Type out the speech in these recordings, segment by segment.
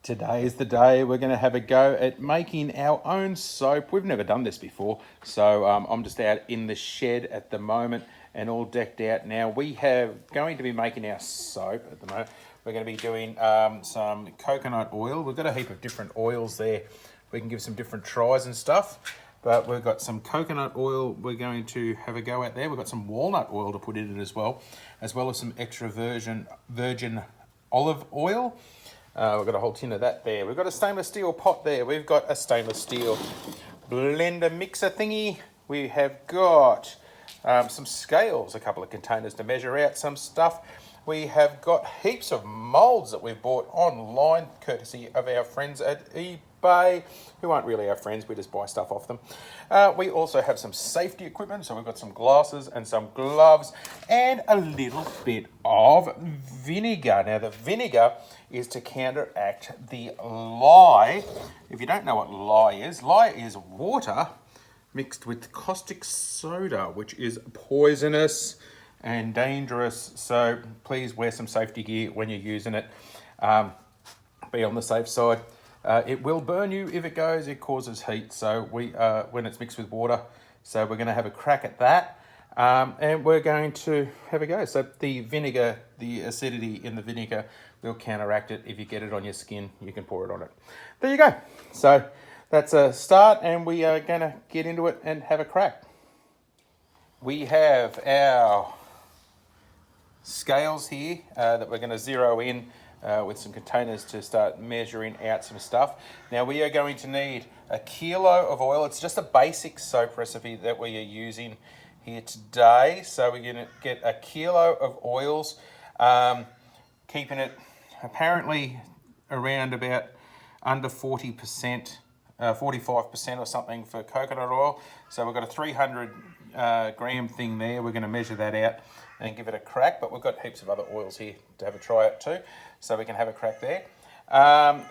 Today is the day we're going to have a go at making our own soap. We've never done this before, so I'm just out in the shed at the moment and all decked out. Now we have going to be making our soap at the moment. We're going to be doing some coconut oil. We've got a heap of different oils there. We can give some different tries and stuff, but we've got some coconut oil we're going to have a go at there. We've got some walnut oil to put in it as well as some extra virgin olive oil. We've got a whole tin of that there. We've got a stainless steel pot there. We've got a stainless steel blender mixer thingy. We have got some scales, a couple of containers to measure out some stuff. We have got heaps of molds that we've bought online, courtesy of our friends at eBay, who aren't really our friends, we just buy stuff off them. We also have some safety equipment, so we've got some glasses and some gloves and a little bit of vinegar. Now the vinegar is to counteract the lye. If you don't know what lye is water mixed with caustic soda, which is poisonous and dangerous. So please wear some safety gear when you're using it. Be on the safe side. It will burn you if it goes. It causes heat. So when it's mixed with water. So we're going to have a crack at that. And we're going to have a go. So the vinegar, the acidity in the vinegar will counteract it. If you get it on your skin, you can pour it on it. There you go. So that's a start, and we are going to get into it and have a crack. We have our scales here that we're going to zero in with some containers to start measuring out some stuff. Now we are going to need a kilo of oil. It's just a basic soap recipe that we are using here today. So we're going to get a kilo of oils, keeping it apparently around about under 40%, 45% or something for coconut oil. So we've got a 300 gram thing there. We're going to measure that out and give it a crack, but we've got heaps of other oils here to have a try at too, so we can have a crack there.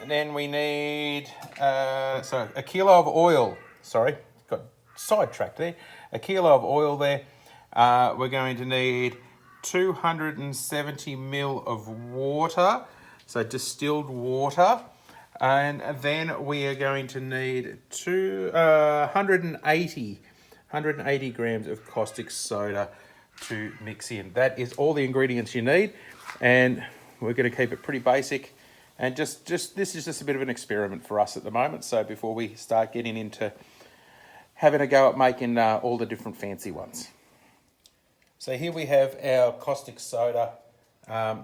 Then we need so a kilo of oil. Sorry, got sidetracked there. A kilo of oil there. We're going to need 270 ml of water, so distilled water. And then we are going to need 180 grams of caustic soda to mix in. That is all the ingredients you need, and we're going to keep it pretty basic. And just this is just a bit of an experiment for us at the moment. So before we start getting into having a go at making all the different fancy ones. So here we have our caustic soda.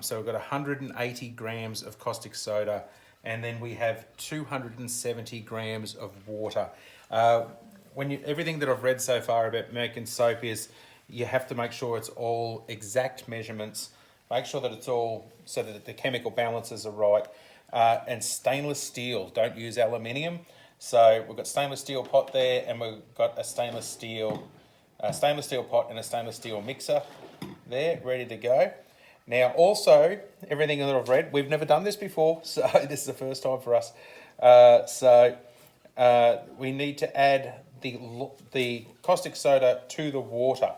So we've got 180 grams of caustic soda, and then we have 270 grams of water. Everything that I've read so far about making soap is you have to make sure it's all exact measurements. Make sure that it's all so that the chemical balances are right. And stainless steel, don't use aluminium. So we've got stainless steel pot there, and we've got a stainless steel pot and a stainless steel mixer there, ready to go. Now also, everything that I've read, we've never done this before, so this is the first time for us. We need to add the caustic soda to the water.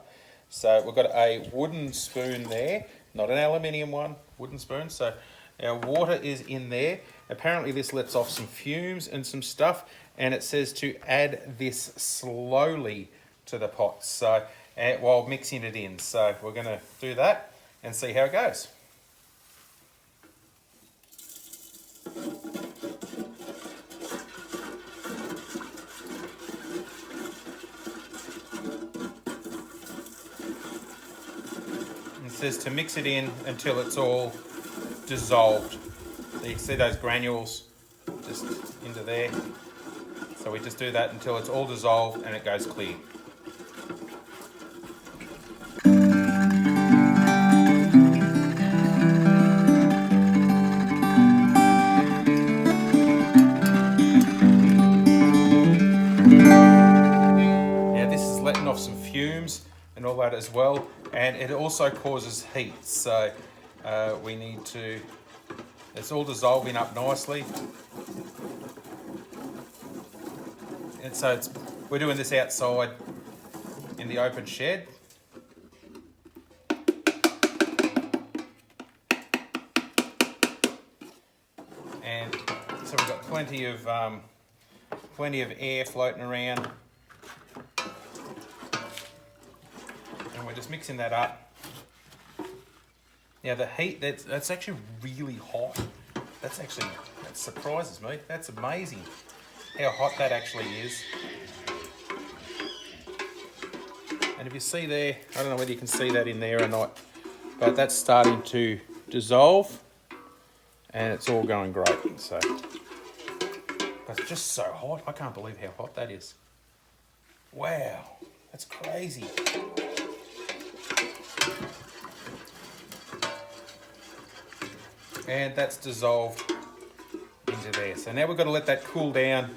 So we've got a wooden spoon there, not an aluminium one, wooden spoon. So our water is in there. Apparently this lets off some fumes and some stuff, and it says to add this slowly to the pot, so while mixing it in. So we're going to do that and see how it goes. It says to mix it in until it's all dissolved. So you can see those granules just into there. So we just do that until it's all dissolved and it goes clear. Now this is letting off some fumes and all that as well, and it also causes heat. So we need to, it's all dissolving up nicely. And so we're doing this outside in the open shed. And so So we've got plenty of air floating around. And we're just mixing that up. Now the heat, that's actually really hot. That surprises me. That's amazing how hot that actually is. And if you see there, I don't know whether you can see that in there or not, but that's starting to dissolve and it's all going great. So, but it's just so hot. I can't believe how hot that is. Wow, that's crazy. And that's dissolved into there. So now we've got to let that cool down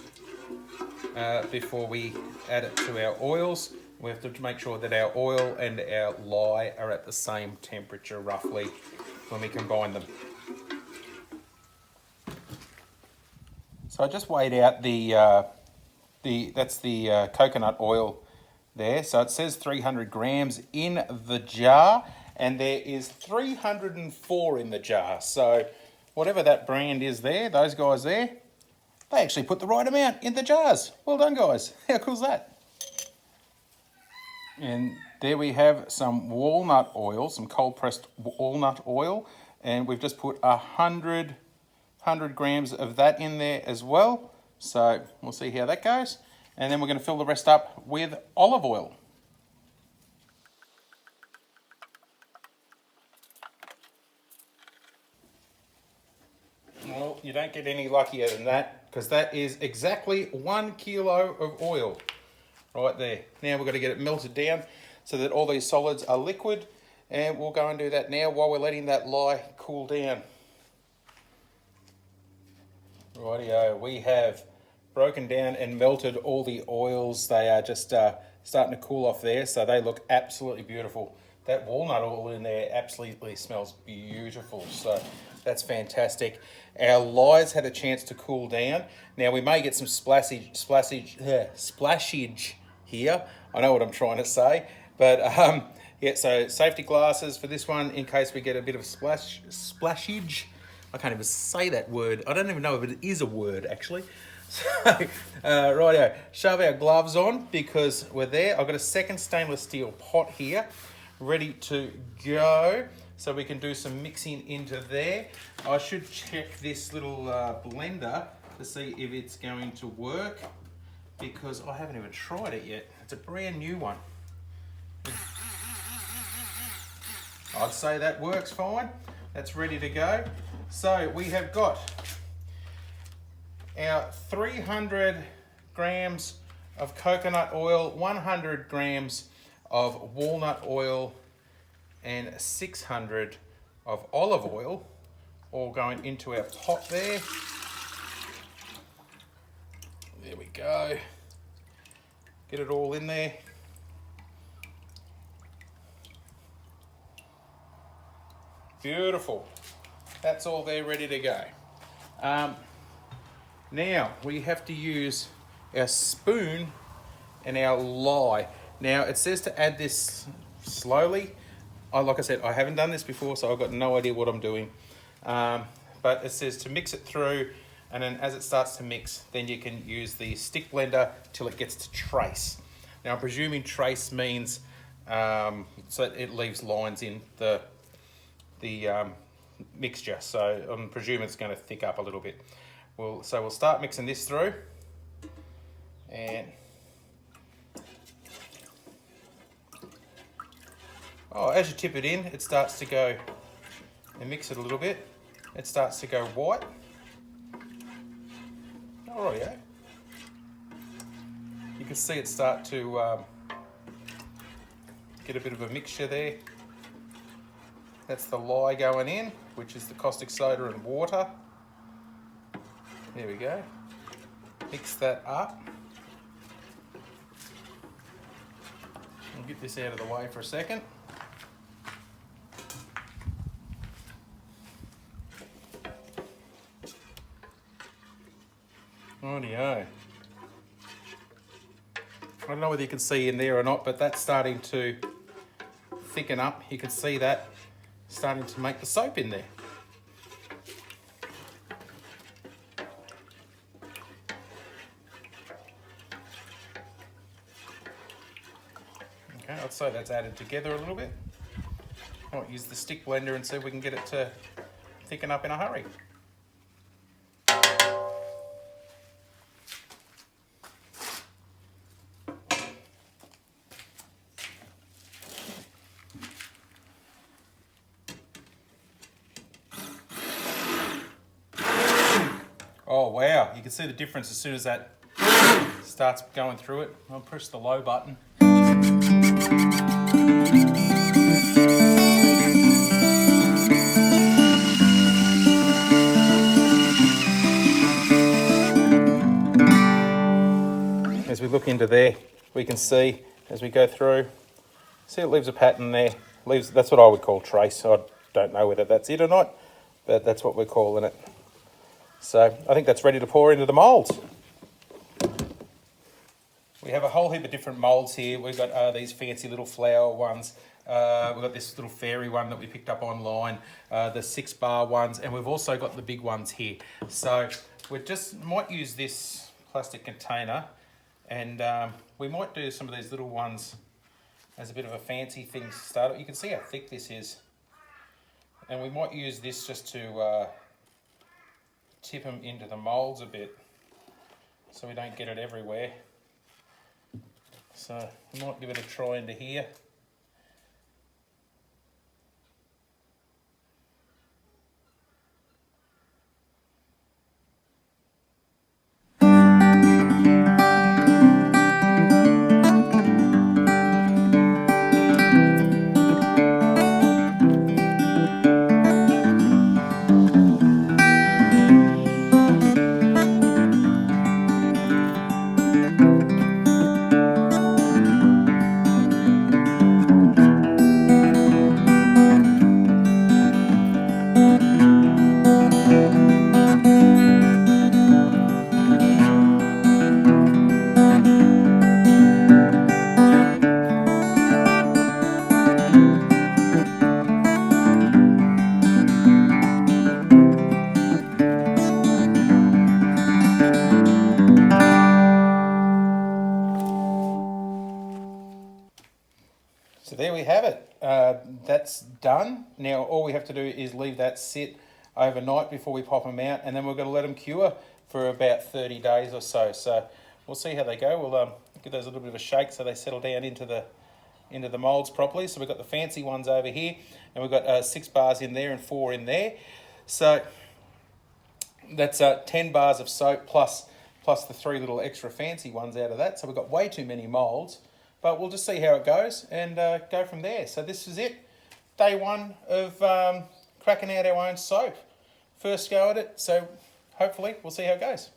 before we add it to our oils. We have to make sure that our oil and our lye are at the same temperature roughly when we combine them. So I just weighed out that's the coconut oil there. So it says 300 grams in the jar, and there is 304 in the jar. So whatever that brand is there, those guys there, they actually put the right amount in the jars. Well done, guys. How cool is that? And there we have some walnut oil, some cold pressed walnut oil, and we've just put 100 grams of that in there as well. So we'll see how that goes. And then we're going to fill the rest up with olive oil. Well, you don't get any luckier than that, because that is exactly 1 kilo of oil right there. Now we've got to get it melted down so that all these solids are liquid, and we'll go and do that now while we're letting that lye cool down. Rightio, we have broken down and melted all the oils. They are just starting to cool off there, so they look absolutely beautiful. That walnut oil in there absolutely smells beautiful, so that's fantastic. Our lyes had a chance to cool down. Now we may get some splashage here. I know what I'm trying to say, but yeah, so safety glasses for this one in case we get a bit of splashage. I can't even say that word. I don't even know if it is a word, actually. So, rightio, shove our gloves on because we're there. I've got a second stainless steel pot here, ready to go. So we can do some mixing into there. I should check this little blender to see if it's going to work, because I haven't even tried it yet. It's a brand new one. I'd say that works fine. That's ready to go. So we have got our 300 grams of coconut oil, 100 grams of walnut oil, and 600 of olive oil, all going into our pot there. There we go. Get it all in there. Beautiful. That's all there ready to go. Now we have to use our spoon and our lye. Now it says to add this slowly. Like I said, I haven't done this before, so I've got no idea what I'm doing. But it says to mix it through, and then as it starts to mix, then you can use the stick blender till it gets to trace. Now I'm presuming trace means so it leaves lines in the mixture. So I'm presuming it's going to thick up a little bit. So we'll start mixing this through, and as you tip it in, it starts to go, and mix it a little bit, it starts to go white. Alrighty, you can see it start to get a bit of a mixture there. That's the lye going in, which is the caustic soda and water. There we go. Mix that up. I'll get this out of the way for a second. Rightio. I don't know whether you can see in there or not, but that's starting to thicken up. You can see that starting to make the soap in there. Okay, I'd say that's added together a little bit. Might use the stick blender and see if we can get it to thicken up in a hurry. Oh wow, you can see the difference as soon as that starts going through it. I'll press the low button. As we look into there, we can see as we go through, see it leaves a pattern there. That's what I would call trace. I don't know whether that's it or not, but that's what we're calling it. So I think that's ready to pour into the moulds. We have a whole heap of different moulds here. We've got these fancy little flower ones. We've got this little fairy one that we picked up online, the 6-bar ones, and we've also got the big ones here. So we just might use this plastic container, and we might do some of these little ones as a bit of a fancy thing to start. You can see how thick this is. And we might use this just to tip them into the moulds a bit so we don't get it everywhere. So we might give it a try into here. So there we have it. That's done. Now all we have to do is leave that sit overnight before we pop them out, and then we're going to let them cure for about 30 days or so. So we'll see how they go. We'll give those a little bit of a shake so they settle down into the moulds properly. So we've got the fancy ones over here, and we've got 6 bars in there and 4 in there. So that's 10 bars of soap plus the 3 little extra fancy ones out of that. So we've got way too many moulds. But we'll just see how it goes and go from there. So this is it. Day 1 of cracking out our own soap. First go at it. So hopefully we'll see how it goes.